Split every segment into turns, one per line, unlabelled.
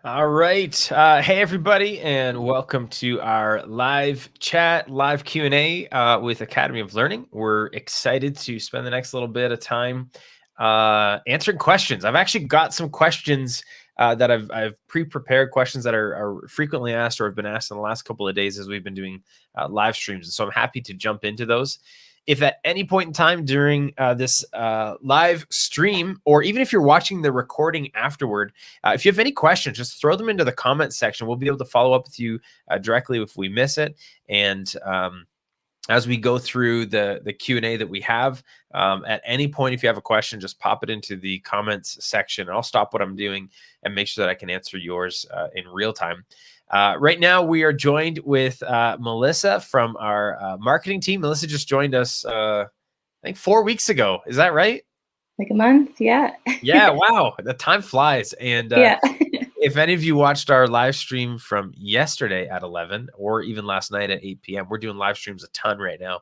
All right. Hey, everybody, and welcome to our live chat, live Q&A with Academy of Learning. We're excited to spend the next little bit of time answering questions. I've actually got some questions that I've pre-prepared, questions that are frequently asked or have been asked in the last couple of days as we've been doing live streams. And so I'm happy to jump into those. If at any point in time during this live stream, or even if you're watching the recording afterward, if you have any questions, just throw them into the comment section. We'll be able to follow up with you directly if we miss it. And as we go through the Q&A that we have, at any point, if you have a question, just pop it into the comments section. And I'll stop what I'm doing and make sure that I can answer yours in real time. Right now, we are joined with Melissa from our marketing team. Melissa just joined us, I think 4 weeks ago. Is that right?
Like a month, yeah.
Yeah, wow. The time flies. And
Yeah.
if any of you watched our live stream from yesterday at 11 or even last night at 8 p.m., we're doing live streams a ton right now.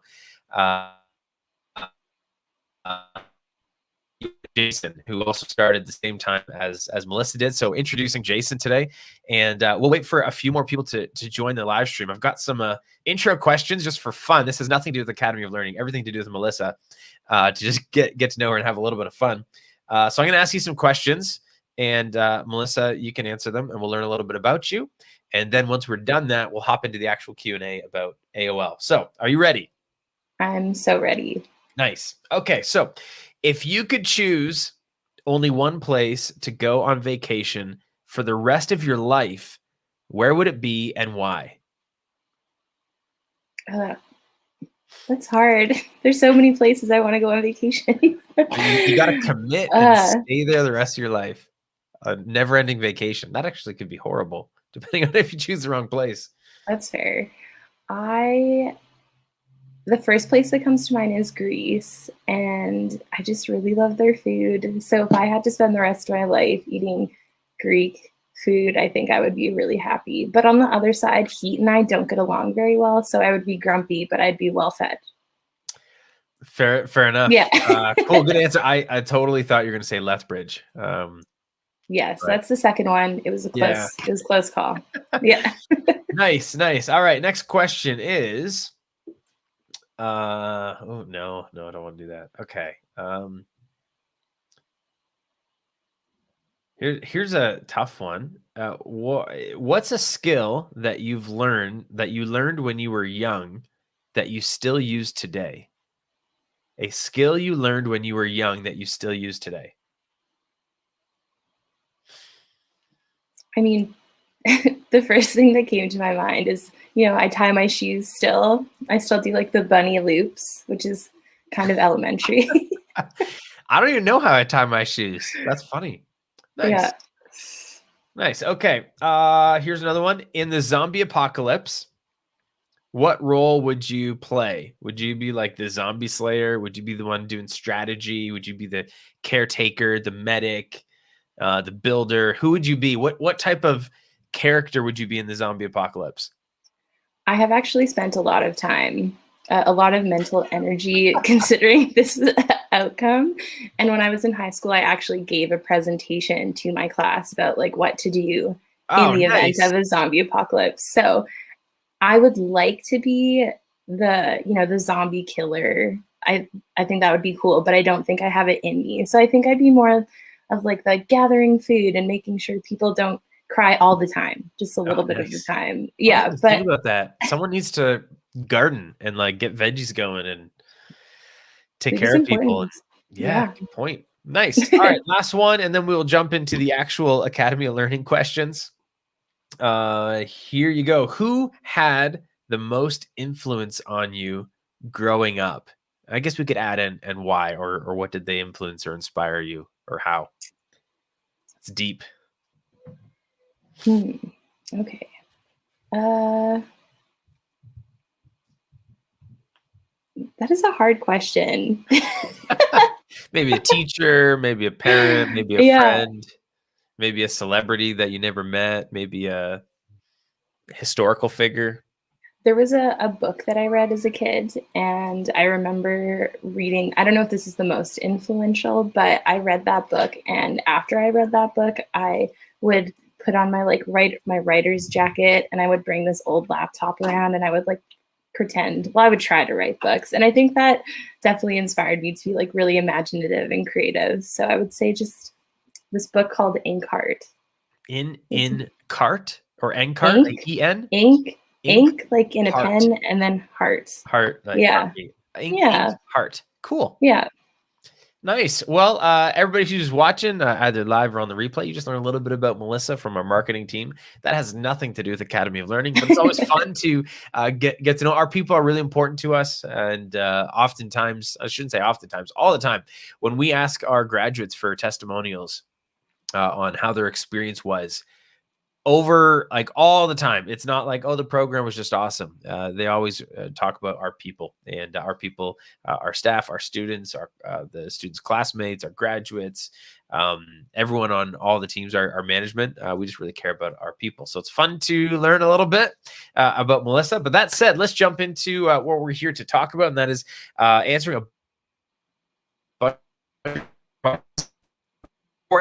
Jason, who also started the same time as Melissa did. So introducing Jason today, and we'll wait for a few more people to join the live stream. I've got some intro questions just for fun. This has nothing to do with Academy of Learning, everything to do with Melissa, to just get to know her and have a little bit of fun. So I'm going to ask you some questions, and Melissa, you can answer them, and we'll learn a little bit about you. And then once we're done that, we'll hop into the actual Q&A about AOL. So are you ready?
I'm so ready.
Nice. Okay, so if you could choose only one place to go on vacation for the rest of your life, where would it be and why?
That's hard. There's so many places I want to go on vacation.
You got to commit and stay there the rest of your life. A never-ending vacation. That actually could be horrible, depending on if you choose the wrong place.
That's fair. The first place that comes to mind is Greece, and I just really love their food. So if I had to spend the rest of my life eating Greek food, I think I would be really happy. But on the other side, heat and I don't get along very well, so I would be grumpy, but I'd be well fed.
Fair enough.
Yeah.
Cool, good answer. I totally thought you were going to say Lethbridge.
Yes, that's the second one. It was a close call. Yeah.
Nice. All right, next question is oh no, I don't want to do that. Okay. Here's a tough one. What's a skill that you learned when you were young that you still use today? A skill you learned when you were young that you still use today.
I mean, the first thing that came to my mind is, I tie my shoes still. I still do like the bunny loops, which is kind of elementary.
I don't even know how I tie my shoes. That's funny. Nice.
Yeah.
Nice. Okay. Here's another one. In the zombie apocalypse, what role would you play? Would you be like the zombie slayer? Would you be the one doing strategy? Would you be the caretaker, the medic, the builder? Who would you be? What type of character would you be in the zombie apocalypse?
I have actually spent a lot of time, a lot of mental energy considering this outcome. And when I was in high school, I actually gave a presentation to my class about like what to do in the event of a zombie apocalypse. So I would like to be the zombie killer. I think that would be cool, but I don't think I have it in me. So I think I'd be more of like the gathering food and making sure people don't cry all the time, just a little bit of the time. Yeah, but
think about that. Someone needs to garden and like get veggies going and take care of people. Yeah, good point. Nice. All right, last one, and then we'll jump into the actual Academy of Learning questions. Here you go. Who had the most influence on you growing up? I guess we could add in and why, or what did they influence or inspire you, or how? It's deep.
Okay. That is a hard question.
Maybe a teacher, maybe a parent, maybe a friend, maybe a celebrity that you never met, maybe a historical figure.
There was a book that I read as a kid, and I remember reading, I don't know if this is the most influential, but I read that book, and after I read that book, I would put on my my writer's jacket, and I would bring this old laptop around, and I would pretend. Well, I would try to write books, and I think that definitely inspired me to be really imaginative and creative. So I would say just this book called Ink Heart.
In cart or Encart?
Ink,
Like E-N?
ink, like in a
Heart.
pen, and then heart.
Heart. Like
Yeah.
heartbeat. Ink
Yeah.
heart. Cool.
Yeah.
Nice. Well, everybody who's watching, either live or on the replay, you just learned a little bit about Melissa from our marketing team. That has nothing to do with Academy of Learning, but it's always fun to get to know our people are really important to us. And oftentimes, I shouldn't say oftentimes, all the time, when we ask our graduates for testimonials on how their experience was, over all the time, it's not like, oh, the program was just awesome. They always talk about our people, and our people, our staff, our students, our the students' classmates, our graduates, everyone on all the teams, our management. We just really care about our people. So it's fun to learn a little bit about Melissa. But that said, let's jump into what we're here to talk about, and that is answering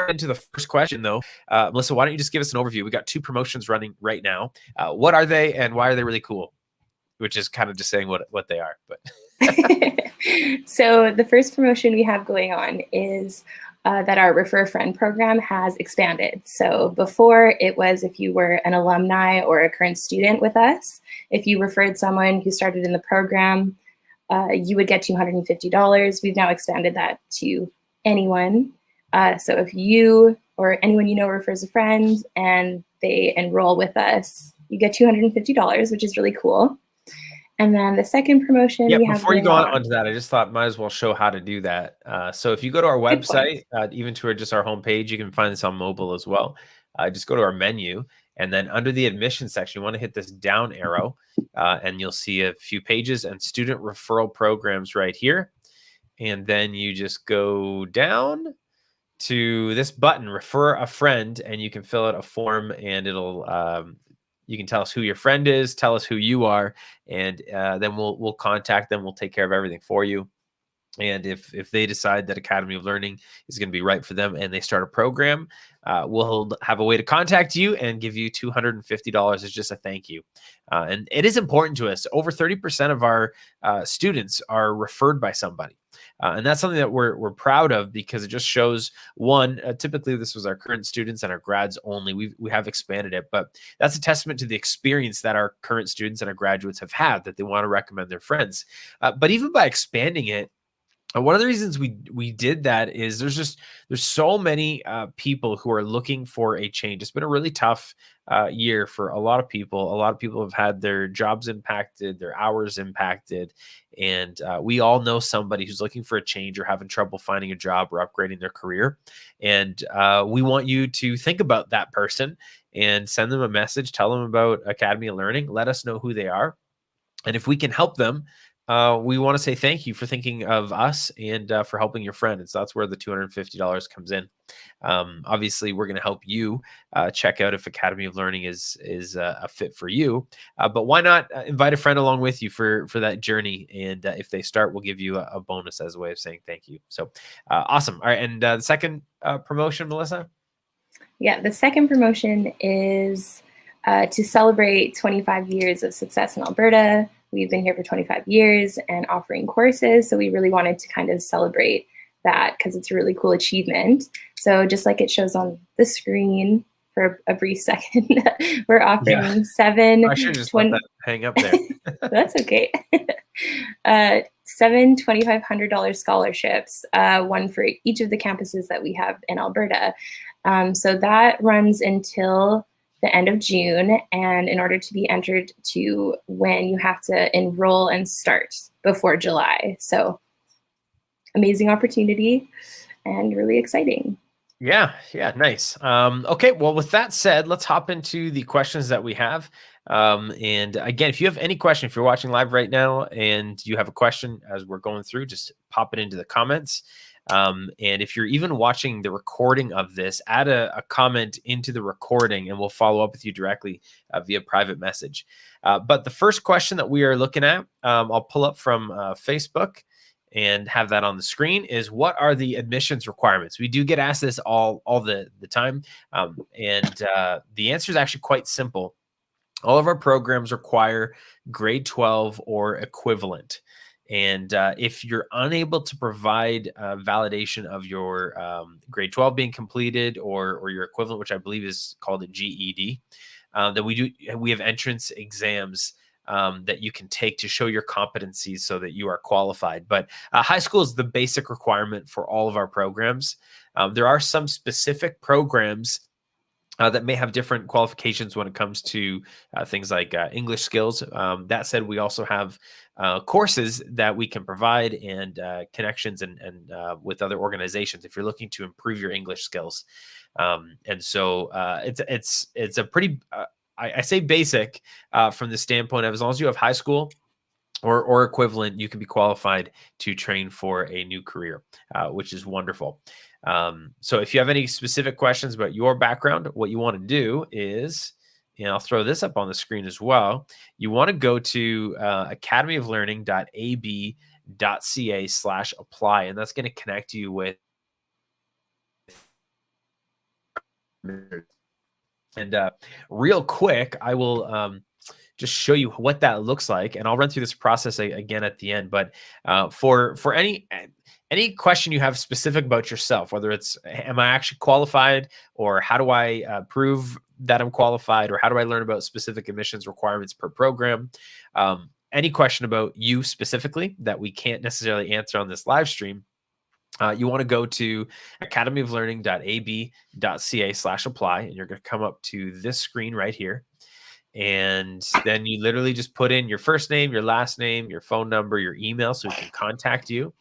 into the first question, though. Melissa, why don't you just give us an overview? We got 2 promotions running right now. What are they, and why are they really cool? Which is kind of just saying what they are. But
so the first promotion we have going on is that our Refer a Friend program has expanded. So before, it was if you were an alumni or a current student with us, if you referred someone who started in the program, you would get $250. We've now expanded that to anyone. So if you or anyone you know refers a friend and they enroll with us, you get $250, which is really cool. And then the second promotion we have.
Before you go on to that, I just thought might as well show how to do that. So if you go to our website, even to just our homepage, you can find this on mobile as well. Just go to our menu, and then under the admission section, you want to hit this down arrow, and you'll see a few pages and student referral programs right here. And then you just go down to this button, refer a friend, and you can fill out a form, and it'll you can tell us who your friend is, tell us who you are, and then we'll contact them. We'll take care of everything for you. And if they decide that Academy of Learning is going to be right for them and they start a program, we'll have a way to contact you and give you $250 as just a thank you. And it is important to us. Over 30% of our students are referred by somebody. And that's something that we're proud of, because it just shows, one, typically this was our current students and our grads only. We have expanded it, but that's a testament to the experience that our current students and our graduates have had, that they want to recommend their friends. But even by expanding it, one of the reasons we did that is there's so many people who are looking for a change. It's been a really tough year for a lot of people. A lot of people have had their jobs impacted, their hours impacted, and we all know somebody who's looking for a change or having trouble finding a job or upgrading their career. And we want you to think about that person and send them a message, tell them about Academy of Learning, let us know who they are. And if we can help them, we want to say thank you for thinking of us and for helping your friend. And so that's where the $250 comes in. Obviously, we're going to help you check out if Academy of Learning is a fit for you. But why not invite a friend along with you for that journey? And if they start, we'll give you a bonus as a way of saying thank you. So awesome. All right. And the second promotion, Melissa?
Yeah, the second promotion is to celebrate 25 years of success in Alberta. We've been here for 25 years and offering courses. So we really wanted to kind of celebrate that because it's a really cool achievement. So just like it shows on the screen for a brief second, we're offering 7.
I should just let that hang up there.
That's okay. 7 $2,500 scholarships, one for each of the campuses that we have in Alberta. So that runs until the end of June, and in order to be entered to win, you have to enroll and start before July. So amazing opportunity and really exciting.
Yeah, nice. Okay, well, with that said, let's hop into the questions that we have. And again, if you have any question, if you're watching live right now and you have a question as we're going through, just pop it into the comments. And if you're even watching the recording of this, add a comment into the recording and we'll follow up with you directly via private message. But the first question that we are looking at, I'll pull up from Facebook. and have that on the screen, is what are the admissions requirements? We do get asked this all the time, and the answer is actually quite simple. All of our programs require grade 12 or equivalent. And if you're unable to provide validation of your grade 12 being completed, or your equivalent, which I believe is called a GED, then we have entrance exams that you can take to show your competencies so that you are qualified. But high school is the basic requirement for all of our programs. There are some specific programs that may have different qualifications when it comes to things like English skills. That said, we also have courses that we can provide, and connections and with other organizations if you're looking to improve your English skills. And so it's a pretty I say basic from the standpoint of, as long as you have high school or equivalent, you can be qualified to train for a new career, which is wonderful. So if you have any specific questions about your background, what you want to do is, and I'll throw this up on the screen as well, you want to go to academyoflearning.ab.ca/apply, and that's going to connect you with. And real quick, I will just show you what that looks like, and I'll run through this process again at the end. But for any question you have specific about yourself, whether it's am I actually qualified, or how do I prove that I'm qualified, or how do I learn about specific admissions requirements per program, any question about you specifically that we can't necessarily answer on this live stream, you want to go to academyoflearning.ab.ca/apply, and you're going to come up to this screen right here. And then you literally just put in your first name, your last name, your phone number, your email, so we can contact you.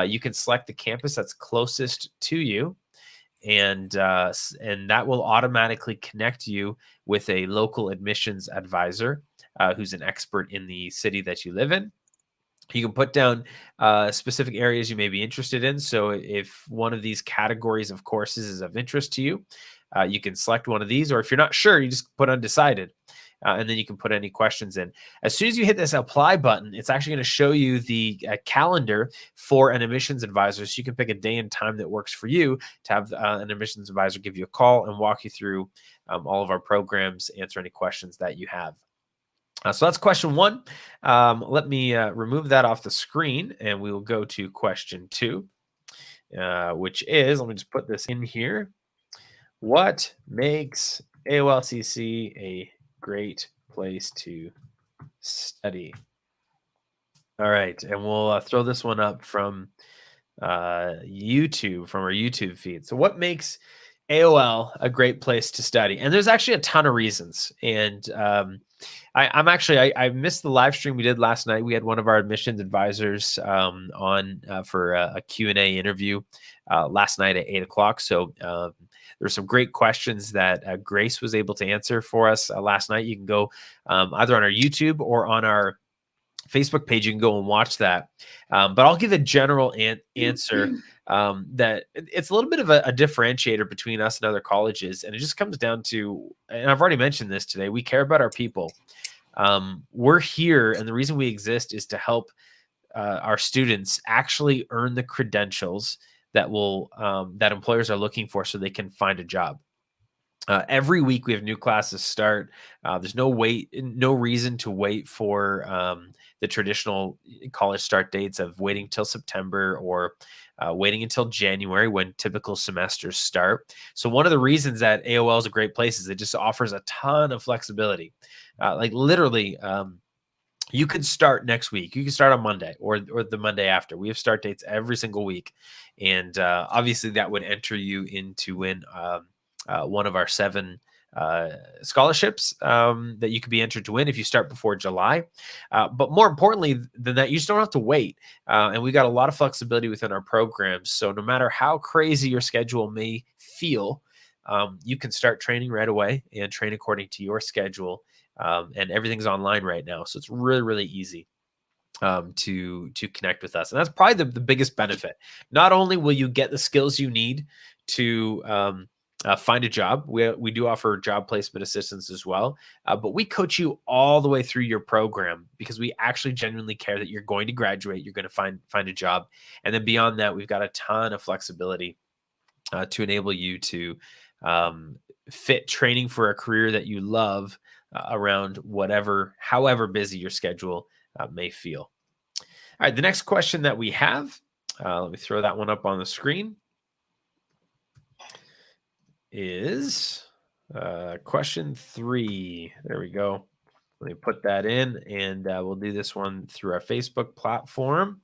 You can select the campus that's closest to you, and that will automatically connect you with a local admissions advisor who's an expert in the city that you live in. You can put down specific areas you may be interested in. So if one of these categories of courses is of interest to you, you can select one of these, or if you're not sure, you just put undecided. And then you can put any questions in. As soon as you hit this apply button, it's actually going to show you the calendar for an admissions advisor. So you can pick a day and time that works for you to have an admissions advisor give you a call and walk you through all of our programs, answer any questions that you have. So that's question one. Let me remove that off the screen, and we will go to question two, which is, let me just put this in here. What makes AOLCC a great place to study? All right, and we'll throw this one up from YouTube, from our YouTube feed. So what makes AOL a great place to study? And there's actually a ton of reasons. And I missed the live stream we did last night. We had one of our admissions advisors on for a Q&A interview last night at 8 o'clock. So there's some great questions that Grace was able to answer for us last night. You can go either on our YouTube or on our Facebook page. You can go and watch that. But I'll give a general answer that it's a little bit of a differentiator between us and other colleges. And it just comes down to, and I've already mentioned this today, we care about our people. We're here, and the reason we exist is to help our students actually earn the credentials that that employers are looking for so they can find a job. Every week we have new classes start. There's no reason to wait for the traditional college start dates of waiting till September or waiting until January when typical semesters start. So one of the reasons that AOL is a great place is it just offers a ton of flexibility. Like literally, you could start next week. You can start on Monday or the Monday after. We have start dates every single week. And obviously that would enter you in to win one of our 7 scholarships that you could be entered to win if you start before July. But more importantly than that, you just don't have to wait. And we got a lot of flexibility within our programs. So no matter how crazy your schedule may feel, you can start training right away and train according to your schedule. And everything's online right now. So it's really, really easy to connect with us. And that's probably the biggest benefit. Not only will you get the skills you need to find a job. We do offer job placement assistance as well, but we coach you all the way through your program because we actually genuinely care that you're going to graduate, you're going to find a job, and then beyond that, we've got a ton of flexibility to enable you to fit training for a career that you love around however busy your schedule may feel. All right, the next question that we have, let me throw that one up on the screen, is question 3. There we go. Let me put that in, and we'll do this one through our Facebook platform.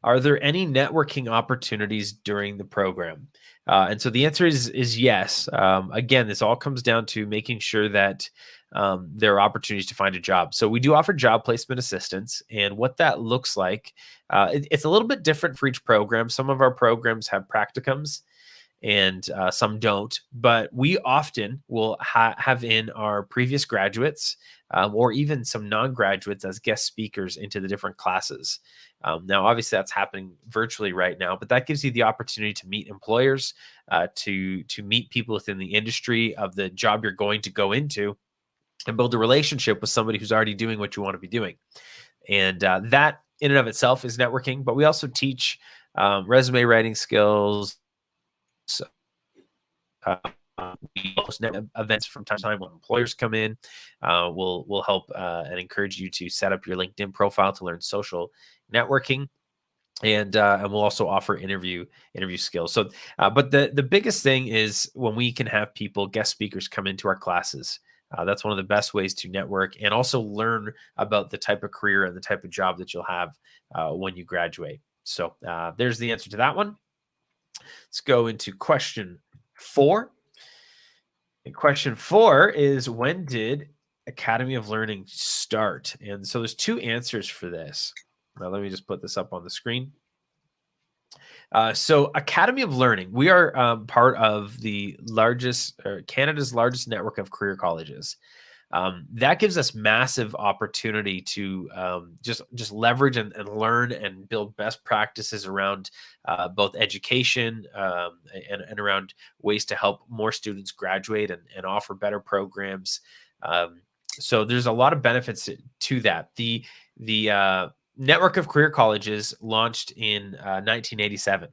Are there any networking opportunities during the program? And so the answer is yes. Again, this all comes down to making sure that there are opportunities to find a job. So we do offer job placement assistance, and what that looks like, it's a little bit different for each program. Some of our programs have practicums, and some don't. But we often will have in our previous graduates or even some non-graduates as guest speakers into the different classes. Now, obviously, that's happening virtually right now, but that gives you the opportunity to meet employers, to meet people within the industry of the job you're going to go into, and build a relationship with somebody who's already doing what you want to be doing. And that in and of itself is networking, but we also teach resume writing skills. We host events from time to time when employers come in. We'll help and encourage you to set up your LinkedIn profile to learn social networking, and we'll also offer interview skills. So, but the biggest thing is when we can have guest speakers come into our classes. That's one of the best ways to network and also learn about the type of career and the type of job that you'll have when you graduate. So there's the answer to that one. Let's go into question 4. And question 4 is, when did Academy of Learning start? And so there's 2 answers for this. Now, let me just put this up on the screen. So Academy of Learning, we are part of the Canada's largest network of career colleges. That gives us massive opportunity to just leverage and learn and build best practices around both education and around ways to help more students graduate and offer better programs. So there's a lot of benefits to that. The network of career colleges launched in 1987.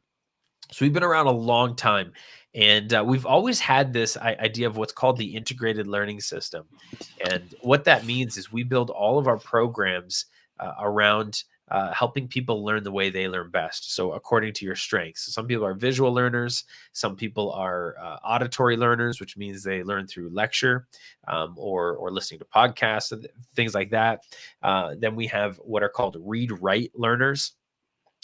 So we've been around a long time, and we've always had this idea of what's called the integrated learning system. And what that means is we build all of our programs around helping people learn the way they learn best. So according to your strengths, some people are visual learners, some people are auditory learners, which means they learn through lecture or listening to podcasts and things like that. Then we have what are called read-write learners.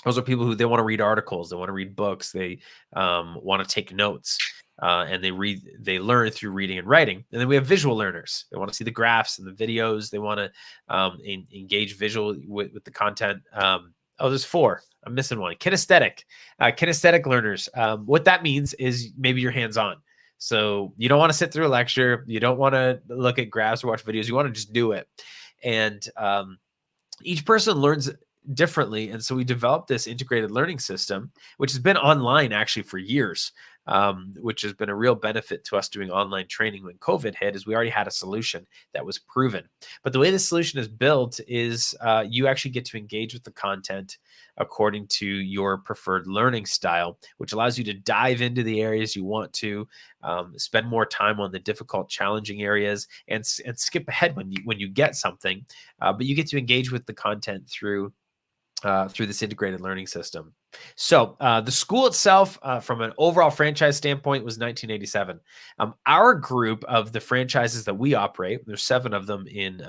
Those are people who they want to read articles, they want to read books, they want to take notes, and they learn through reading and writing. And then we have visual learners. They want to see the graphs and the videos. They want to engage visually with the content. There's 4. I'm missing one. Kinesthetic learners. What that means is maybe you're hands-on. So you don't want to sit through a lecture. You don't want to look at graphs or watch videos. You want to just do it. And each person learns differently. And so we developed this integrated learning system, which has been online actually for years, which has been a real benefit to us doing online training when COVID hit, is we already had a solution that was proven. But the way the solution is built is you actually get to engage with the content according to your preferred learning style, which allows you to dive into the areas you want to, spend more time on the difficult, challenging areas, and skip ahead when you get something. But you get to engage with the content through this integrated learning system. So the school itself, from an overall franchise standpoint, was 1987. Our group of the franchises that we operate, there's 7 of them in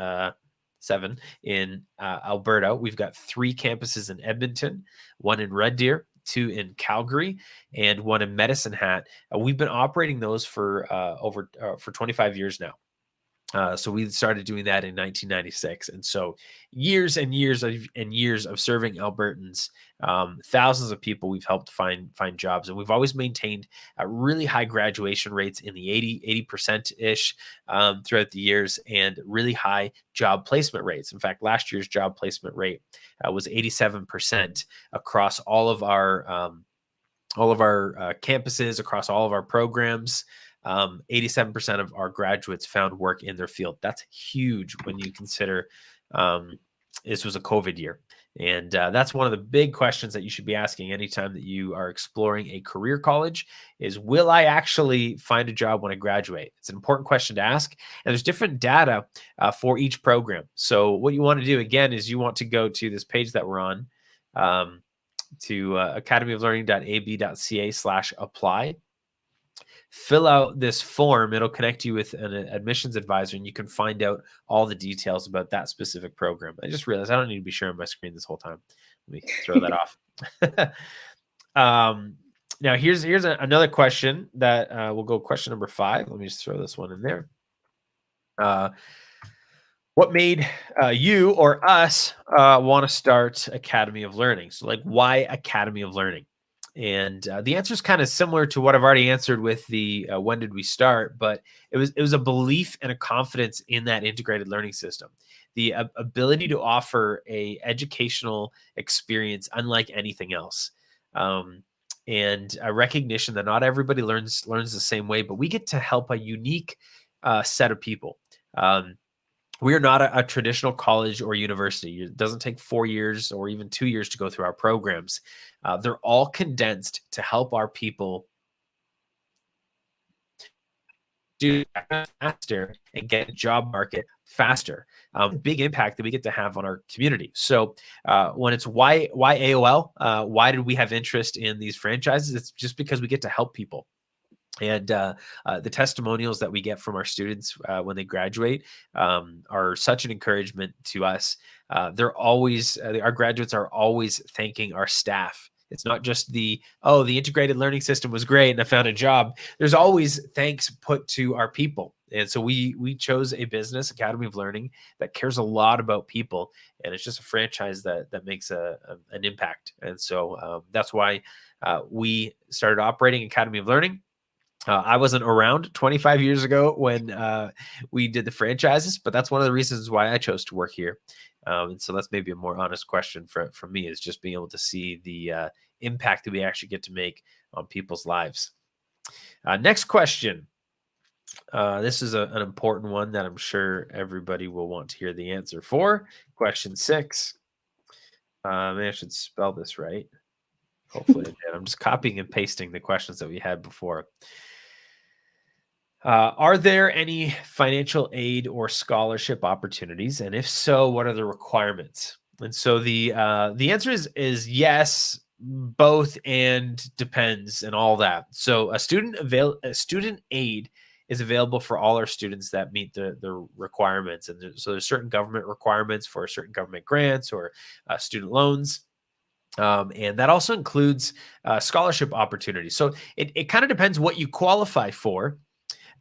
Alberta. We've got 3 campuses in Edmonton, 1 in Red Deer, 2 in Calgary, and 1 in Medicine Hat. We've been operating those for 25 years now. So we started doing that in 1996. And so years and years of serving Albertans, thousands of people we've helped find jobs. And we've always maintained really high graduation rates in the 80%-ish throughout the years, and really high job placement rates. In fact, last year's job placement rate was 87% across all of our all of our campuses across all of our programs. 87% of our graduates found work in their field. That's huge when you consider this was a COVID year. And that's one of the big questions that you should be asking anytime that you are exploring a career college is, will I actually find a job when I graduate? It's an important question to ask. And there's different data for each program. So what you want to do, again, is you want to go to this page that we're on, to academyoflearning.ab.ca/apply. Fill out this form. It'll connect you with an admissions advisor, and you can find out all the details about that specific program. I just realized I don't need to be sharing my screen this whole time. Let me throw that off. Now, here's another question that we'll go question number 5. Let me just throw this one in there. What made you or us want to start Academy of Learning? So, like, why Academy of Learning? And the answer is kind of similar to what I've already answered with the when did we start, but it was a belief and a confidence in that integrated learning system, the ability to offer a educational experience unlike anything else, and a recognition that not everybody learns the same way, but we get to help a unique set of people. We are not a traditional college or university. It doesn't take 4 years or even 2 years to go through our programs. They're all condensed to help our people do faster and get a job market faster. Big impact that we get to have on our community. So when it's why AOL, why did we have interest in these franchises? It's just because we get to help people. And the testimonials that we get from our students when they graduate are such an encouragement to us. Our graduates are always thanking our staff. It's not just the integrated learning system was great and I found a job. There's always thanks put to our people. And so we chose a business, Academy of Learning, that cares a lot about people. And it's just a franchise that makes an impact. And so that's why we started operating Academy of Learning. I wasn't around 25 years ago when we did the franchises, but that's one of the reasons why I chose to work here. And so that's maybe a more honest question from me, is just being able to see the impact that we actually get to make on people's lives. Next question. This is an important one that I'm sure everybody will want to hear the answer for. Question 6. Maybe I should spell this right. Hopefully I did. I'm just copying and pasting the questions that we had before. Are there any financial aid or scholarship opportunities? And if so, what are the requirements? And so the answer is yes, both, and depends, and all that. So a student aid is available for all our students that meet the requirements. And so there's certain government requirements for certain government grants or student loans. And that also includes scholarship opportunities. So it kind of depends what you qualify for.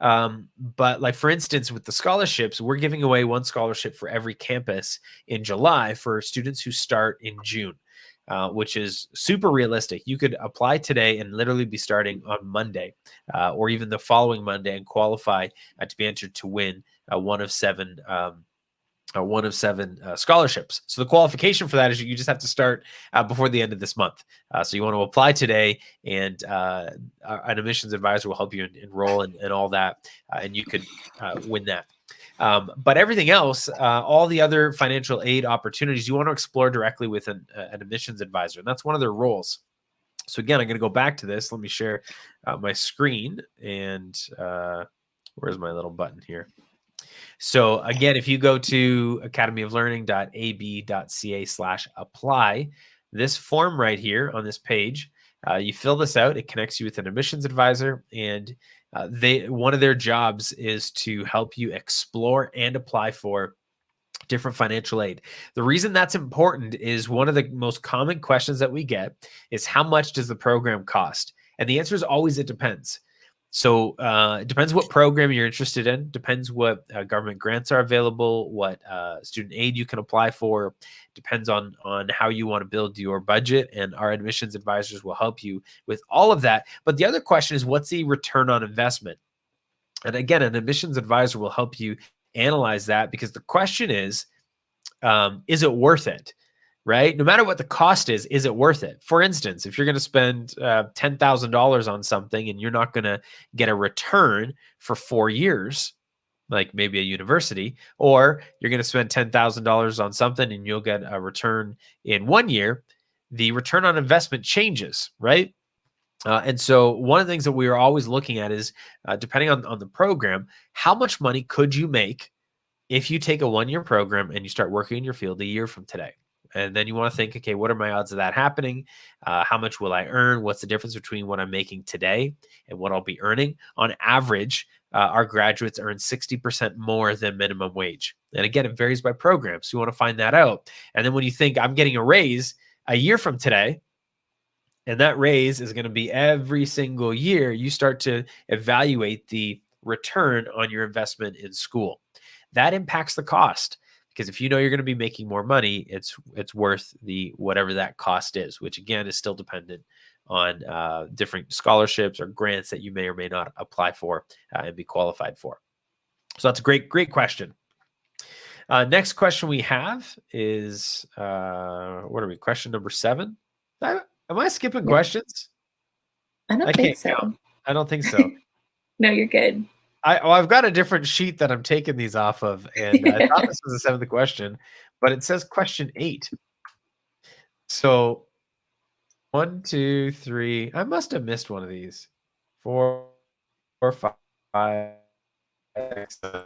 But like, for instance, with the scholarships, we're giving away one scholarship for every campus in July for students who start in June, which is super realistic. You could apply today and literally be starting on Monday or even the following Monday and qualify to be entered to win one of seven scholarships. So the qualification for that is you just have to start before the end of this month. So you want to apply today, and an admissions advisor will help you enroll and all that, and you could win that. But everything else, all the other financial aid opportunities, you want to explore directly with an admissions advisor, and that's one of their roles. So again, I'm going to go back to this. Let me share my screen, and where's my little button here? So again, if you go to academyoflearning.ab.ca/apply, this form right here on this page, you fill this out. It connects you with an admissions advisor, and one of their jobs is to help you explore and apply for different financial aid. The reason that's important is one of the most common questions that we get is, how much does the program cost? And the answer is always, it depends. So it depends what program you're interested in, depends what government grants are available, what student aid you can apply for, depends on how you want to build your budget, and our admissions advisors will help you with all of that. But the other question is, what's the return on investment? And again, an admissions advisor will help you analyze that, because the question is it worth it? right? No matter what the cost is it worth it? For instance, if you're going to spend $10,000 on something and you're not going to get a return for 4 years, like maybe a university, or you're going to spend $10,000 on something and you'll get a return in 1 year, the return on investment changes, right? And so one of the things that we are always looking at is, depending on the program, how much money could you make if you take a 1-year program and you start working in your field a year from today? And then you want to think, okay, what are my odds of that happening? How much will I earn? What's the difference between what I'm making today and what I'll be earning? On average, our graduates earn 60% more than minimum wage. And again, it varies by program. So you want to find that out. And then when you think I'm getting a raise a year from today, and that raise is going to be every single year, you start to evaluate the return on your investment in school. That impacts the cost, because if you know you're going to be making more money, it's worth the whatever that cost is, which again is still dependent on different scholarships or grants that you may or may not apply for and be qualified for. So that's a great question. Next question we have is what are we? Question number 7. Am I skipping questions?
I don't think so.
Count. I don't think so.
No, you're good.
I've got a different sheet that I'm taking these off of, and I thought this was the 7th question, but it says question 8. So 1, 2, 3. I must have missed one of these. 4, 5. 6, 7.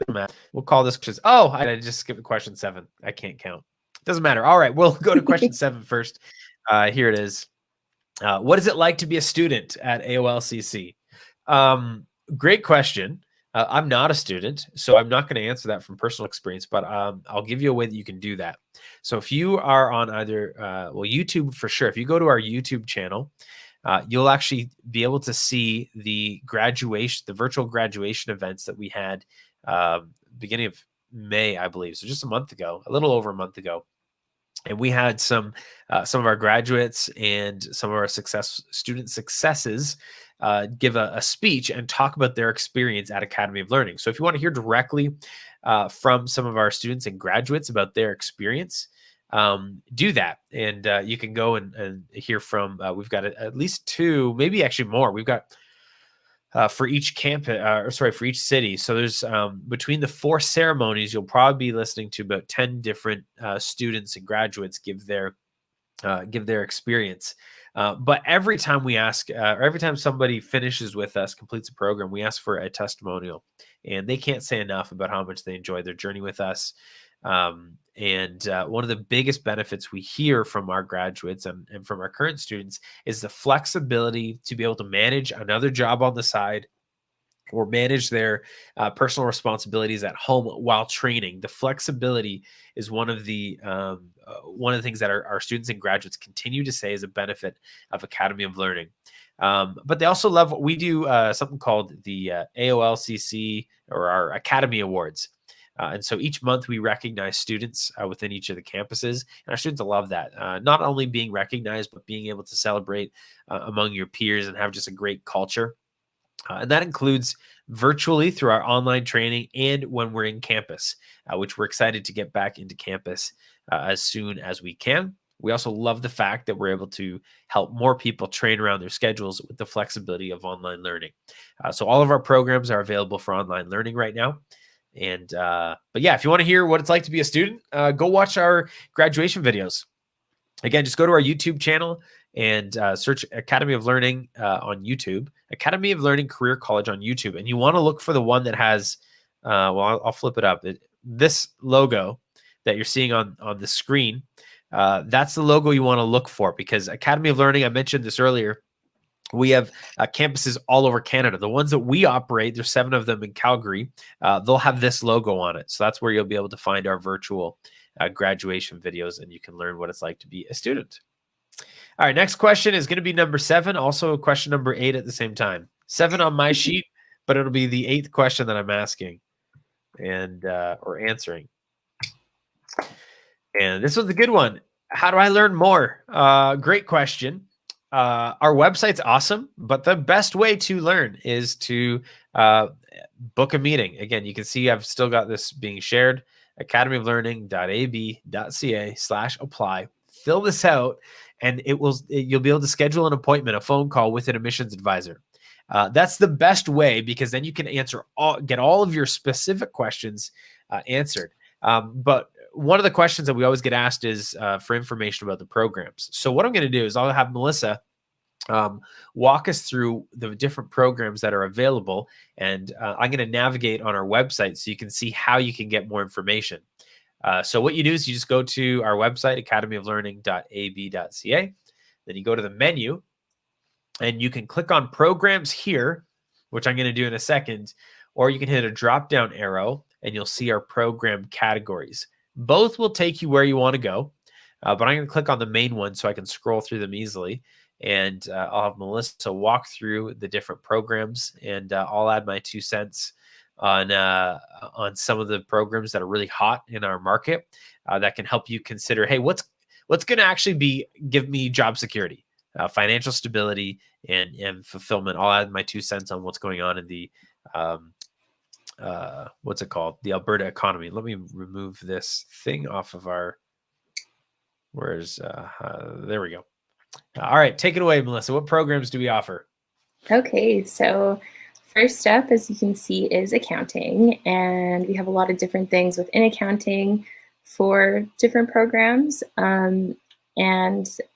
We'll call this question. Oh, I just skipped question 7. I can't count. Doesn't matter. All right, we'll go to question 7 first. Here it is. What is it like to be a student at AOLCC? Great question. I'm not a student, so I'm not going to answer that from personal experience, but I'll give you a way that you can do that. So if you are on either, YouTube for sure, if you go to our YouTube channel, you'll actually be able to see the virtual graduation events that we had beginning of May, I believe. So just a month ago, a little over a month ago. And we had some of our graduates and some of our student successes give a speech and talk about their experience at Academy of Learning. So if you want to hear directly from some of our students and graduates about their experience, do that. And you can go and hear from, we've got at least 2, maybe actually more. We've got for each campus, for each city. So there's between the 4 ceremonies, you'll probably be listening to about 10 different students and graduates give their experience. But every time we ask, or every time somebody finishes with us, completes a program, we ask for a testimonial, and they can't say enough about how much they enjoyed their journey with us. And one of the biggest benefits we hear from our graduates and from our current students is the flexibility to be able to manage another job on the side or manage their personal responsibilities at home while training. The flexibility is one of the things that our students and graduates continue to say is a benefit of Academy of Learning. But they also love what we do, something called the AOLCC, or our Academy Awards. And so each month we recognize students within each of the campuses, and our students love that. Not only being recognized, but being able to celebrate among your peers and have just a great culture. And that includes virtually through our online training and when we're in campus, which we're excited to get back into campus as soon as we can. We also love the fact that we're able to help more people train around their schedules with the flexibility of online learning. So all of our programs are available for online learning right now. And but yeah, if you want to hear what it's like to be a student, go watch our graduation videos. Again, just go to our YouTube channel and search Academy of Learning on YouTube, Academy of Learning Career College on YouTube. And you want to look for the one that has, I'll flip it up. This logo that you're seeing on the screen, that's the logo you want to look for, because Academy of Learning, I mentioned this earlier, we have campuses all over Canada. The ones that we operate, there's 7 of them in Calgary. They'll have this logo on it. So that's where you'll be able to find our virtual graduation videos, and you can learn what it's like to be a student. All right, next question is going to be number 7, also question number 8 at the same time. 7 on my sheet, but it'll be the 8th question that I'm asking and or answering. And this was a good one. How do I learn more? Great question. Our website's awesome, but the best way to learn is to book a meeting. Again, you can see I've still got this being shared, academyoflearning.ab.ca/apply. fill this out, and you'll be able to schedule an appointment, a phone call with an admissions advisor. That's the best way, because then you can get all of your specific questions answered. But one of the questions that we always get asked is for information about the programs. So what I'm going to do is I'll have Melissa walk us through the different programs that are available, and I'm going to navigate on our website so you can see how you can get more information. So what you do is you just go to our website, academyoflearning.ab.ca. Then you go to the menu, and you can click on programs here, which I'm going to do in a second, or you can hit a drop-down arrow, and you'll see our program categories. Both will take you where you want to go, but I'm going to click on the main one so I can scroll through them easily. And I'll have Melissa walk through the different programs, and I'll add my 2 cents on some of the programs that are really hot in our market that can help you consider, hey, what's going to actually give me job security, financial stability, and fulfillment. I'll add my 2 cents on what's going on in the what's it called? The Alberta economy. Let me remove this thing off of our. There we go. All right, take it away, Melissa. What programs do we offer?
Okay, so first up, as you can see, is accounting, and we have a lot of different things within accounting for different programs. And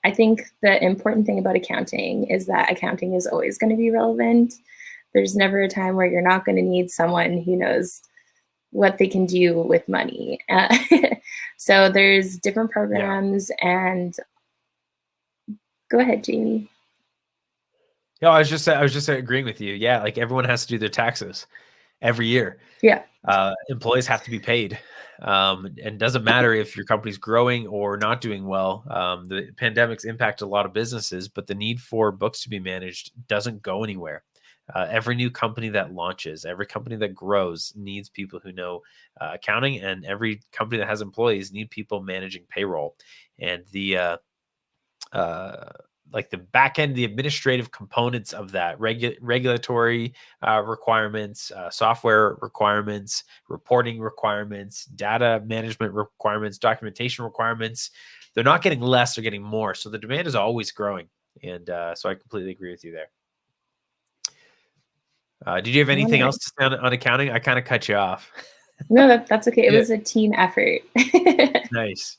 I think the important thing about accounting is that accounting is always going to be relevant. There's never a time where you're not going to need someone who knows what they can do with money. So there's different programs, and go ahead, Jamie.
No, I was just agreeing with you. Yeah, like everyone has to do their taxes every year.
Yeah.
Employees have to be paid. And doesn't matter if your company's growing or not doing well. The pandemic's impacted a lot of businesses, but the need for books to be managed doesn't go anywhere. Every new company that launches, every company that grows needs people who know accounting, and every company that has employees need people managing payroll. And the like the back end, the administrative components of that, regulatory requirements, software requirements, reporting requirements, data management requirements, documentation requirements, they're not getting less, they're getting more. So the demand is always growing. And so I completely agree with you there. Did you have anything else to say on accounting? I kind of cut you off.
No, that's okay. It was a team effort.
Nice.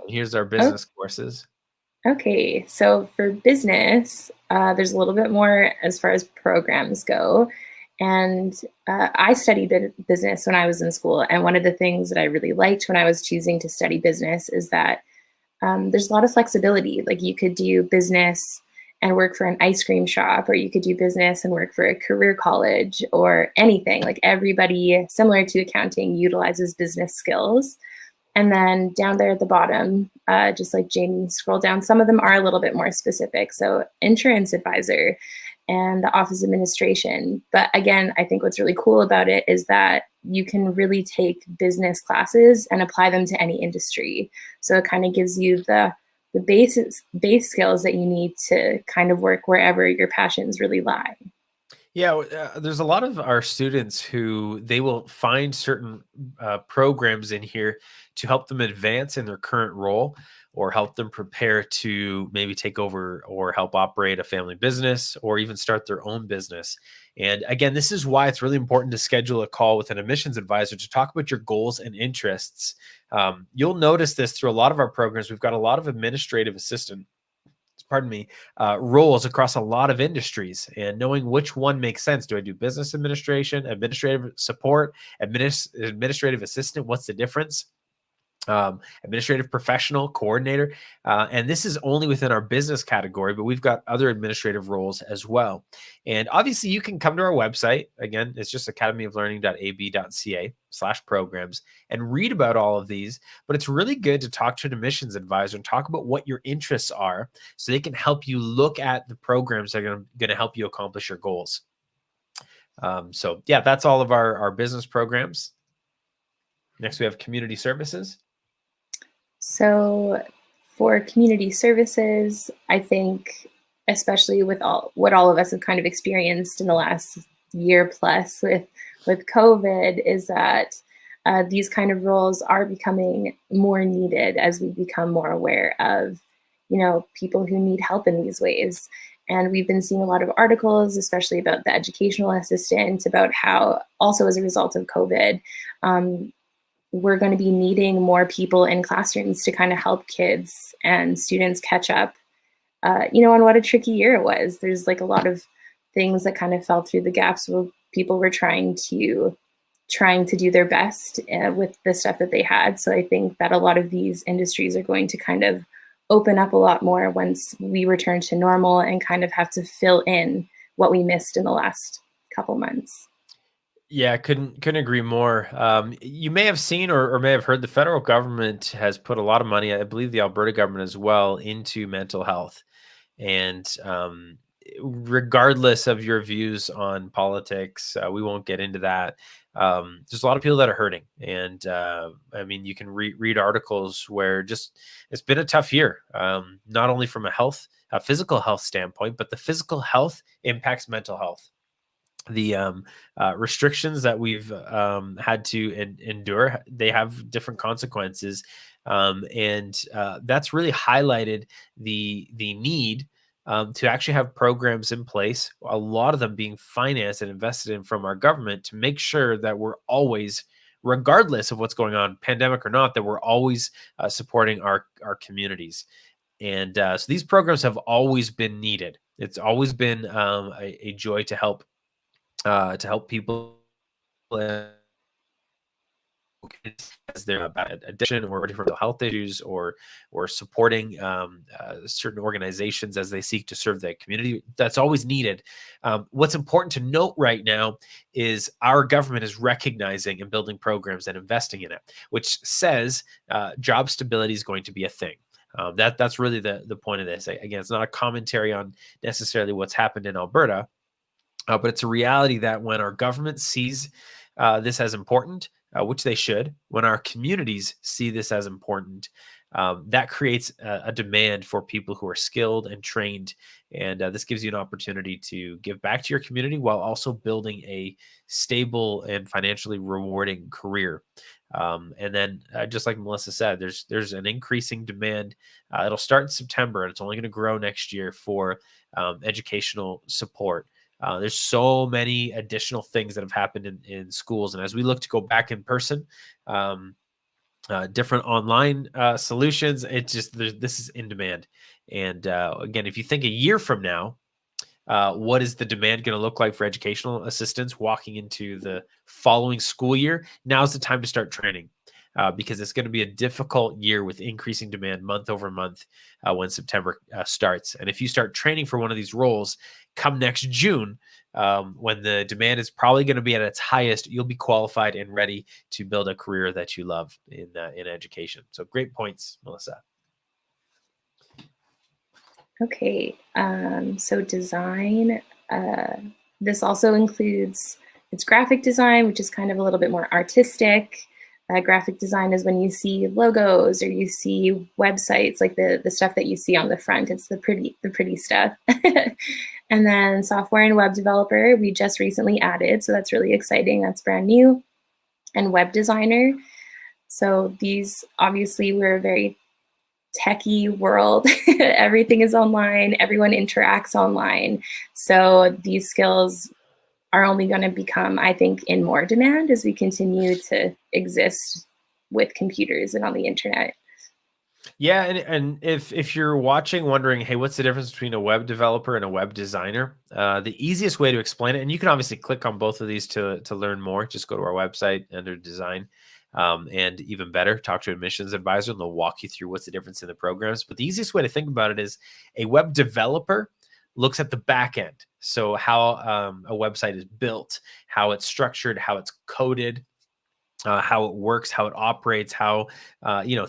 Here's our business courses.
Okay, so for business, there's a little bit more as far as programs go. And I studied business when I was in school. And one of the things that I really liked when I was choosing to study business is that there's a lot of flexibility. Like you could do business and work for an ice cream shop, or you could do business and work for a career college or anything. Like everybody, similar to accounting, utilizes business skills. And then down there at the bottom, just like Jamie, scroll down, some of them are a little bit more specific. So insurance advisor and the office administration. But again, I think what's really cool about it is that you can really take business classes and apply them to any industry. So it kind of gives you the base skills that you need to kind of work wherever your passions really lie.
Yeah, there's a lot of our students who they will find certain programs in here to help them advance in their current role, or help them prepare to maybe take over or help operate a family business, or even start their own business. And again, this is why it's really important to schedule a call with an admissions advisor to talk about your goals and interests. You'll notice this through a lot of our programs. We've got a lot of administrative assistant roles across a lot of industries, and knowing which one makes sense. Do I do business administration, administrative support, administrative assistant? What's the difference? Administrative professional, coordinator. And this is only within our business category, but we've got other administrative roles as well. And obviously you can come to our website. Again, it's just academyoflearning.ab.ca/programs and read about all of these. But it's really good to talk to an admissions advisor and talk about what your interests are, so they can help you look at the programs that are going to help you accomplish your goals. So yeah, that's all of our business programs. Next, we have community services.
So for community services, I think, especially with what all of us have kind of experienced in the last year plus with COVID, is that these kind of roles are becoming more needed as we become more aware of, people who need help in these ways. And we've been seeing a lot of articles, especially about the educational assistant, about how also as a result of COVID, um, we're going to be needing more people in classrooms to kind of help kids and students catch up, on what a tricky year it was. There's like a lot of things that kind of fell through the gaps where people were trying to do their best with the stuff that they had. So I think that a lot of these industries are going to kind of open up a lot more once we return to normal and kind of have to fill in what we missed in the last couple months.
Yeah, couldn't agree more. You may have seen or may have heard the federal government has put a lot of money, I believe the Alberta government as well, into mental health. And regardless of your views on politics, we won't get into that. There's a lot of people that are hurting, and I mean, you can read articles where just it's been a tough year, not only from a physical health standpoint, but the physical health impacts mental health. The restrictions that we've had to endure, they have different consequences, and that's really highlighted the need to actually have programs in place, a lot of them being financed and invested in from our government, to make sure that we're always, regardless of what's going on, pandemic or not, that we're always supporting our communities. And so these programs have always been needed. It's always been a joy to help people as they're about addiction or different mental health issues, or supporting certain organizations as they seek to serve the community. That's always needed. What's important to note right now is our government is recognizing and building programs and investing in it, which says job stability is going to be a thing. That's really the point of this. Again, it's not a commentary on necessarily what's happened in Alberta, but it's a reality that when our government sees this as important, which they should, when our communities see this as important, that creates a demand for people who are skilled and trained. And this gives you an opportunity to give back to your community while also building a stable and financially rewarding career. And then, just like Melissa said, there's an increasing demand. It'll start in September, and it's only going to grow next year for educational support. There's so many additional things that have happened in schools. And as we look to go back in person, different online solutions, this is in demand. And again, if you think a year from now, what is the demand going to look like for educational assistants walking into the following school year? Now's the time to start training. Because it's going to be a difficult year with increasing demand month over month when September starts. And if you start training for one of these roles come next June, when the demand is probably going to be at its highest, you'll be qualified and ready to build a career that you love in education. So great points, Melissa.
Okay, so design. This also includes it's graphic design, which is kind of a little bit more artistic. Graphic design is when you see logos or you see websites, like the stuff that you see on the front. It's the pretty stuff. And then software and web developer, we just recently added, so that's really exciting. That's brand new. And web designer. So these, obviously, we're a very techie world. Everything is online. Everyone interacts online. So these skills are only going to become, I think, in more demand as we continue to exist with computers and on the internet.
Yeah, and if you're watching wondering, hey, what's the difference between a web developer and a web designer? The easiest way to explain it, and you can obviously click on both of these to learn more, just go to our website under design. And even better, talk to an admissions advisor and they'll walk you through what's the difference in the programs. But the easiest way to think about it is a web developer looks at the back end. So how a website is built, how it's structured, how it's coded, how it works, how it operates, how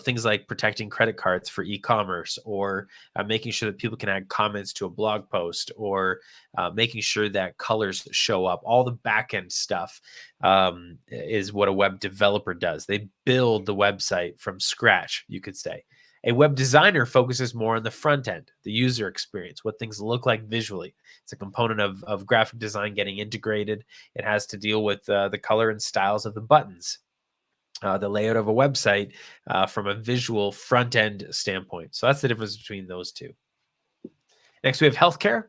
things like protecting credit cards for e-commerce, or making sure that people can add comments to a blog post, or making sure that colors show up. All the back end stuff is what a web developer does. They build the website from scratch, you could say. A web designer focuses more on the front end, the user experience, what things look like visually. It's a component of graphic design getting integrated. It has to deal with the color and styles of the buttons. the layout of a website from a visual front end standpoint. So that's the difference between those two. Next, we have healthcare.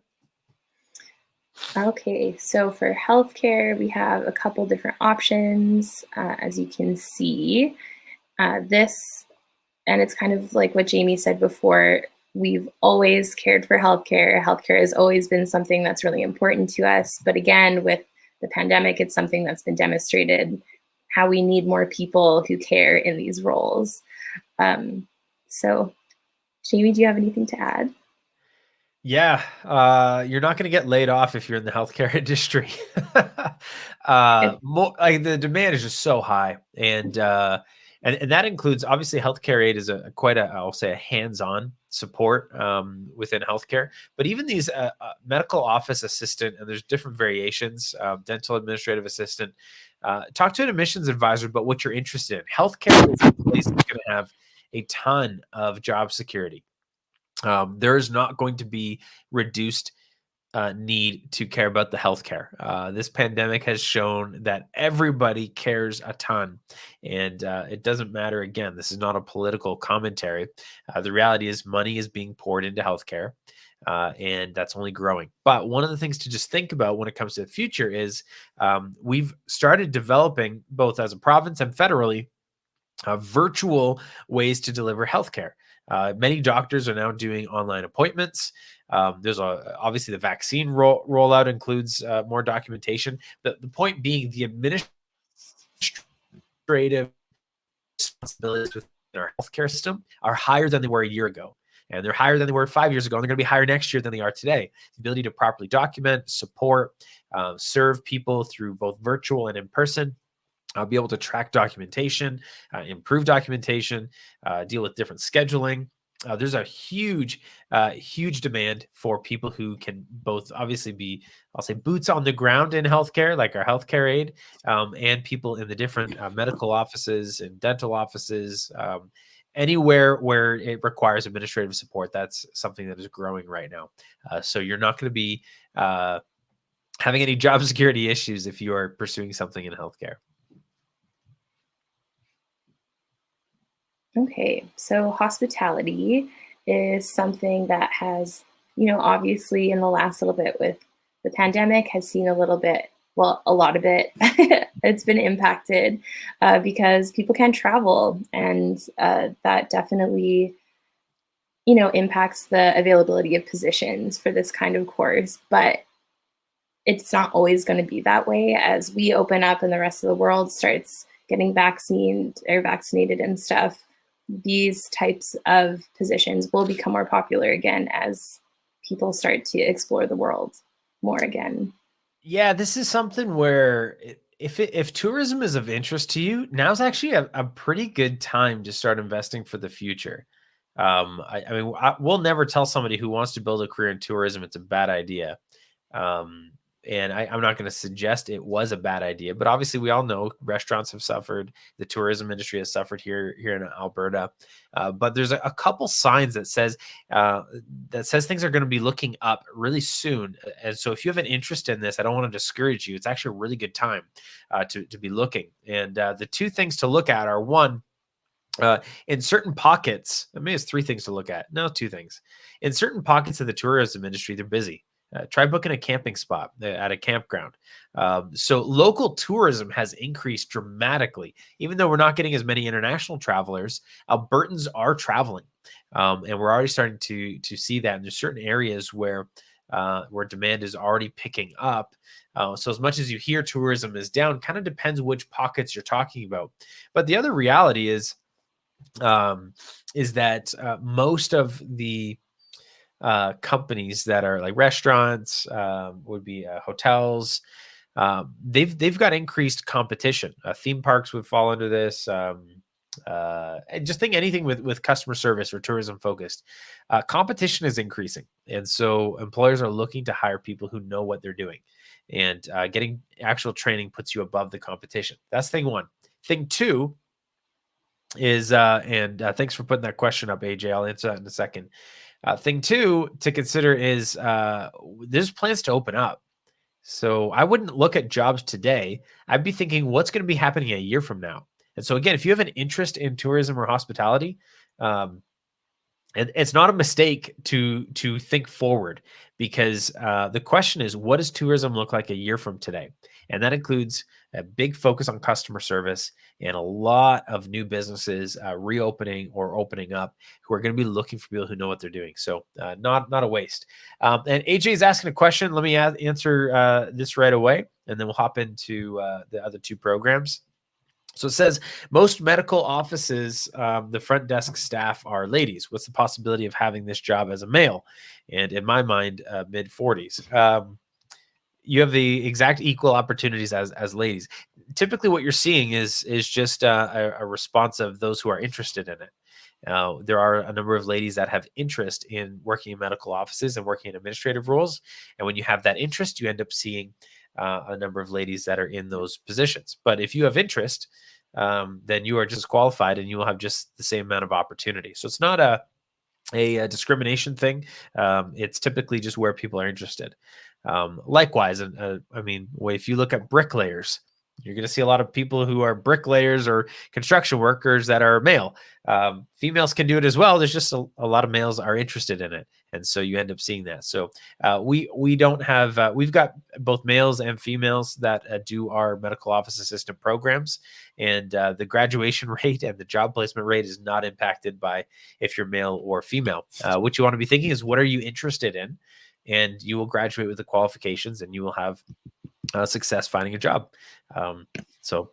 Okay, so for healthcare, we have a couple different options, as you can see. This, and it's kind of like what Jamie said before, we've always cared for healthcare. Healthcare has always been something that's really important to us. But again, with the pandemic, it's something that's been demonstrated how we need more people who care in these roles. So, Jamie, do you have anything to add?
Yeah, you're not going to get laid off if you're in the healthcare industry. Like the demand is just so high, and that includes obviously healthcare aid is I'll say a hands-on support within healthcare, but even these medical office assistant, and there's different variations, dental administrative assistant. Talk to an admissions advisor about what you're interested in. Healthcare is a place that's going to have a ton of job security. There is not going to be reduced need to care about the healthcare. This pandemic has shown that everybody cares a ton, and it doesn't matter. Again, this is not a political commentary. The reality is, money is being poured into healthcare, and that's only growing. But one of the things to just think about when it comes to the future is we've started developing, both as a province and federally, virtual ways to deliver healthcare. Many doctors are now doing online appointments. There's obviously the vaccine rollout includes more documentation. The point being, the administrative responsibilities within our healthcare system are higher than they were a year ago. And they're higher than they were 5 years ago. And they're going to be higher next year than they are today. The ability to properly document, support, serve people through both virtual and in person. I'll be able to track documentation, improve documentation, deal with different scheduling. There's a huge demand for people who can both obviously be, I'll say, boots on the ground in healthcare, like our healthcare aid, and people in the different medical offices and dental offices. Anywhere where it requires administrative support, that's something that is growing right now. So you're not going to be having any job security issues if you are pursuing something in healthcare.
Okay, so hospitality is something that has, obviously in the last little bit with the pandemic has seen a little bit, well, a lot of it, it's been impacted because people can't travel. And that definitely, impacts the availability of positions for this kind of course. But it's not always going to be that way as we open up and the rest of the world starts getting vaccinated and stuff. These types of positions will become more popular again as people start to explore the world more again.
Yeah, this is something where if tourism is of interest to you, now's actually a pretty good time to start investing for the future. We'll never tell somebody who wants to build a career in tourism it's a bad idea. And I'm not going to suggest it was a bad idea, but obviously we all know restaurants have suffered. The tourism industry has suffered here in Alberta. But there's a couple signs that says things are going to be looking up really soon. And so if you have an interest in this, I don't want to discourage you. It's actually a really good time to be looking. And the two things to look at are, one, in certain pockets, I mean, it's three things to look at. No, two things. In certain pockets of the tourism industry, they're busy. Try booking a camping spot at a campground. So local tourism has increased dramatically. Even though we're not getting as many international travelers, Albertans are traveling, and we're already starting to see that. And there's certain areas where demand is already picking up. So as much as you hear tourism is down, kind of depends which pockets you're talking about. But the other reality is that most of the companies that are like restaurants, would be hotels. They've got increased competition. Theme parks would fall under this. And just think anything with customer service or tourism focused. Competition is increasing, and so employers are looking to hire people who know what they're doing. And getting actual training puts you above the competition. That's thing one. Thing two is, thanks for putting that question up, AJ. I'll answer that in a second. Thing two to consider is there's plans to open up. So I wouldn't look at jobs today. I'd be thinking, what's going to be happening a year from now? And so again, if you have an interest in tourism or hospitality, and it's not a mistake to think forward, because the question is, what does tourism look like a year from today? And that includes a big focus on customer service and a lot of new businesses reopening or opening up, who are going to be looking for people who know what they're doing. So not a waste. And AJ is asking a question. Let me answer this right away, and then we'll hop into the other two programs. So it says, most medical offices, the front desk staff are ladies. What's the possibility of having this job as a male? And in my mind, mid 40s. You have the exact equal opportunities as ladies. Typically, what you're seeing is just a response of those who are interested in it. There are a number of ladies that have interest in working in medical offices and working in administrative roles. And when you have that interest, you end up seeing a number of ladies that are in those positions. But if you have interest, then you are just qualified and you will have just the same amount of opportunity. So it's not a discrimination thing. It's typically just where people are interested. Likewise, I mean, if you look at bricklayers, you're going to see a lot of people who are bricklayers or construction workers that are male. Females can do it as well. There's just a lot of males are interested in it, and so you end up seeing that. So we don't have we've got both males and females that do our medical office assistant programs, and the graduation rate and the job placement rate is not impacted by if you're male or female. What you want to be thinking is, what are you interested in? And you will graduate with the qualifications, and you will have success finding a job. So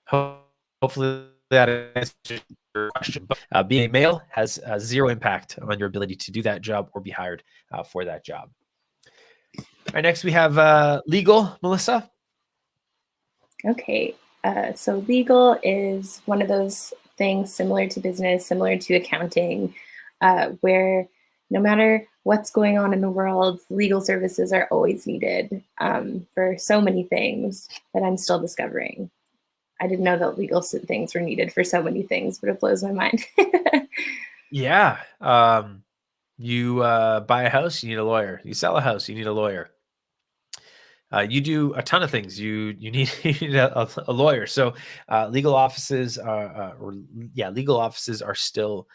hopefully that answers your question. But being a male has zero impact on your ability to do that job or be hired for that job. All right, next we have legal, Melissa.
Okay, so legal is one of those things similar to business, similar to accounting, where no matter what's going on in the world, legal services are always needed for so many things that I'm still discovering. I didn't know that legal things were needed for so many things, but it blows my mind.
Yeah. You buy a house, you need a lawyer. You sell a house, you need a lawyer. You do a ton of things. You need, you need a lawyer. So legal offices legal offices are still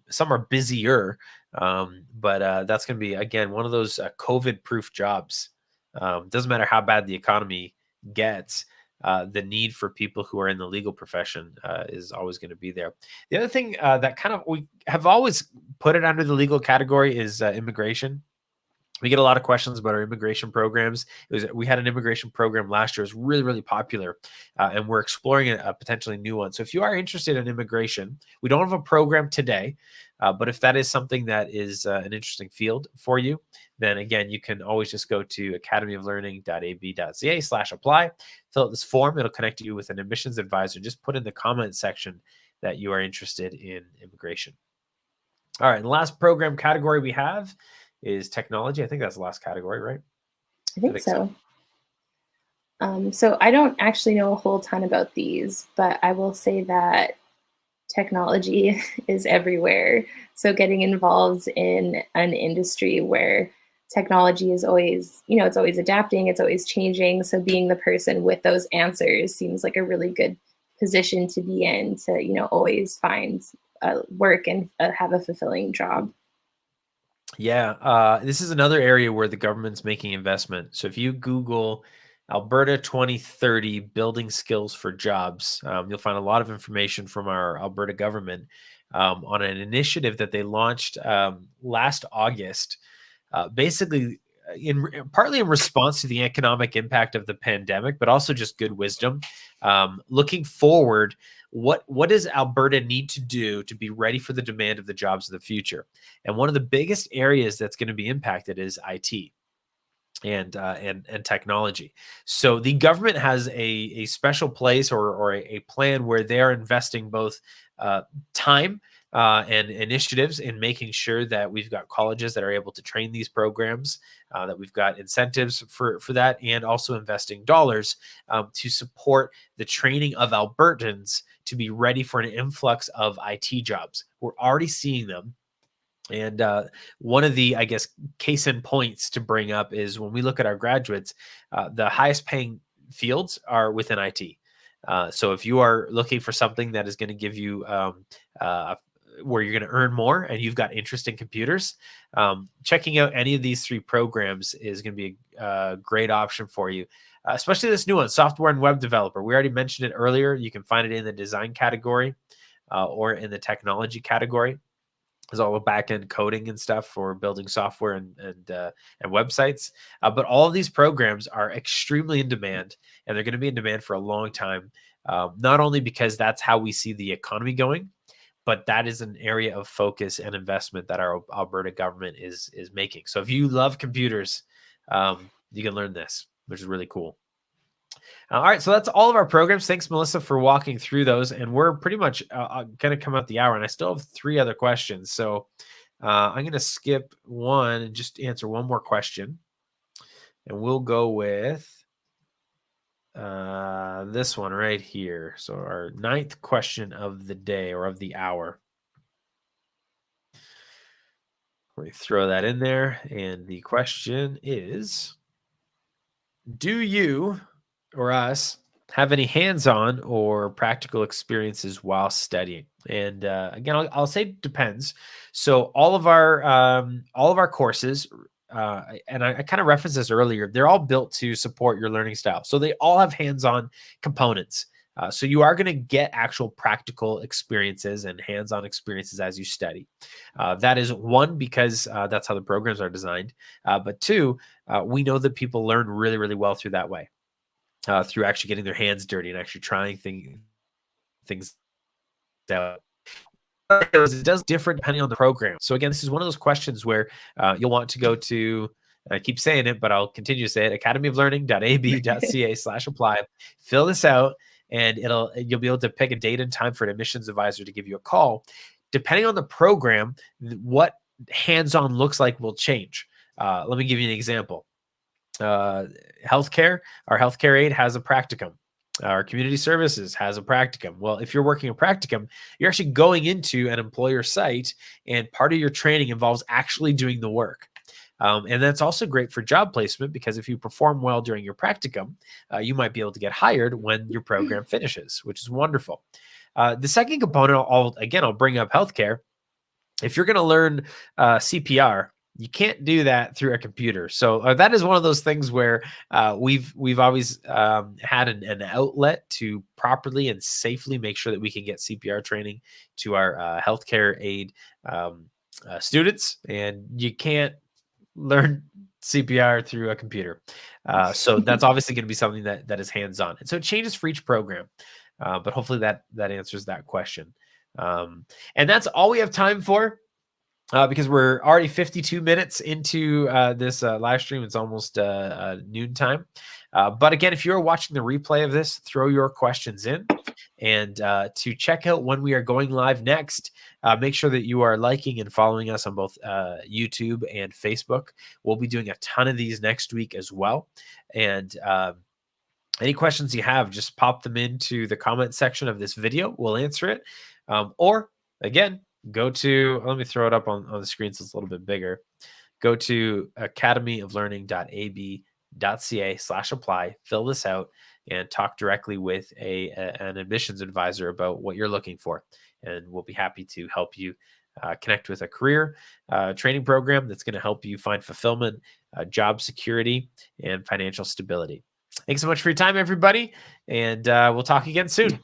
some are busier, but that's going to be, again, one of those COVID-proof jobs. Doesn't matter how bad the economy gets. The need for people who are in the legal profession is always going to be there. The other thing that kind of we have always put it under the legal category is immigration. We get a lot of questions about our immigration programs. We had an immigration program last year. It was really, really popular, and we're exploring a potentially new one. So if you are interested in immigration, we don't have a program today, but if that is something that is an interesting field for you, then again, you can always just go to academyoflearning.ab.ca/apply, fill out this form. It'll connect you with an admissions advisor. Just put in the comment section that you are interested in immigration. All right, and the last program category we have is technology. I think that's the last category, right?
I think so. So I don't actually know a whole ton about these, but I will say that technology is everywhere. So getting involved in an industry where technology is always, it's always adapting, it's always changing. So being the person with those answers seems like a really good position to be in to, always find work and have a fulfilling job.
Yeah, this is another area where the government's making investment. So if you Google Alberta 2030 building skills for jobs, you'll find a lot of information from our Alberta government on an initiative that they launched last August, basically partly in response to the economic impact of the pandemic, but also just good wisdom. Looking forward, what does Alberta need to do to be ready for the demand of the jobs of the future? And one of the biggest areas that's going to be impacted is IT and technology. So the government has a special place or a plan where they're investing both time and initiatives in making sure that we've got colleges that are able to train these programs, that we've got incentives for that, and also investing dollars to support the training of Albertans to be ready for an influx of IT jobs. We're already seeing them. And one of the, I guess, case in points to bring up is when we look at our graduates, the highest paying fields are within IT. So if you are looking for something that is going to give you where you're going to earn more and you've got interest in computers, checking out any of these 3 programs is going to be a great option for you, especially this new one, software and web developer. We already mentioned it earlier. You can find it in the design category or in the technology category. It's all about back-end coding and stuff for building software and websites. But all of these programs are extremely in demand, and they're going to be in demand for a long time. Not only because that's how we see the economy going, but that is an area of focus and investment that our Alberta government is making. So if you love computers, you can learn this, which is really cool. All right, so that's all of our programs. Thanks, Melissa, for walking through those. And we're pretty much going to come out the hour, and I still have 3 other questions. So I'm going to skip one and just answer one more question. And we'll go with this one right here. So our 9th question of the day or of the hour. Let me throw that in there. And the question is, do you or us have any hands-on or practical experiences while studying? And again, I'll say depends. So all of our courses, and I kind of referenced this earlier, they're all built to support your learning style. So they all have hands-on components. So you are going to get actual practical experiences and hands-on experiences as you study. That is one, because that's how the programs are designed. But 2, we know that people learn really, really well through that way. Through actually getting their hands dirty and actually trying things out. It does different depending on the program. So again, this is one of those questions where you'll want to go to, I keep saying it, but I'll continue to say it, academyoflearning.ab.ca/apply. Fill this out, and you'll be able to pick a date and time for an admissions advisor to give you a call. Depending on the program, what hands-on looks like will change. Let me give you an example. Healthcare, our healthcare aid has a practicum. Our community services has a practicum. Well, if you're working a practicum, you're actually going into an employer site, and part of your training involves actually doing the work. And that's also great for job placement, because if you perform well during your practicum, you might be able to get hired when your program finishes, which is wonderful. The second component, I'll bring up healthcare. If you're going to learn CPR, you can't do that through a computer. So that is one of those things where we've always had an outlet to properly and safely make sure that we can get CPR training to our healthcare aid students, and you can't learn CPR through a computer. So that's obviously going to be something that is hands-on. And so it changes for each program, but hopefully that answers that question. And that's all we have time for. Because we're already 52 minutes into this live stream. It's almost noon time. But again, if you're watching the replay of this, throw your questions in. And to check out when we are going live next, make sure that you are liking and following us on both YouTube and Facebook. We'll be doing a ton of these next week as well. And any questions you have, just pop them into the comment section of this video. We'll answer it. Or again, go to, let me throw it up on the screen so it's a little bit bigger. Go to academyoflearning.ab.ca/apply, fill this out, and talk directly with an admissions advisor about what you're looking for. And we'll be happy to help you connect with a career training program that's going to help you find fulfillment, job security, and financial stability. Thanks so much for your time, everybody. And we'll talk again soon.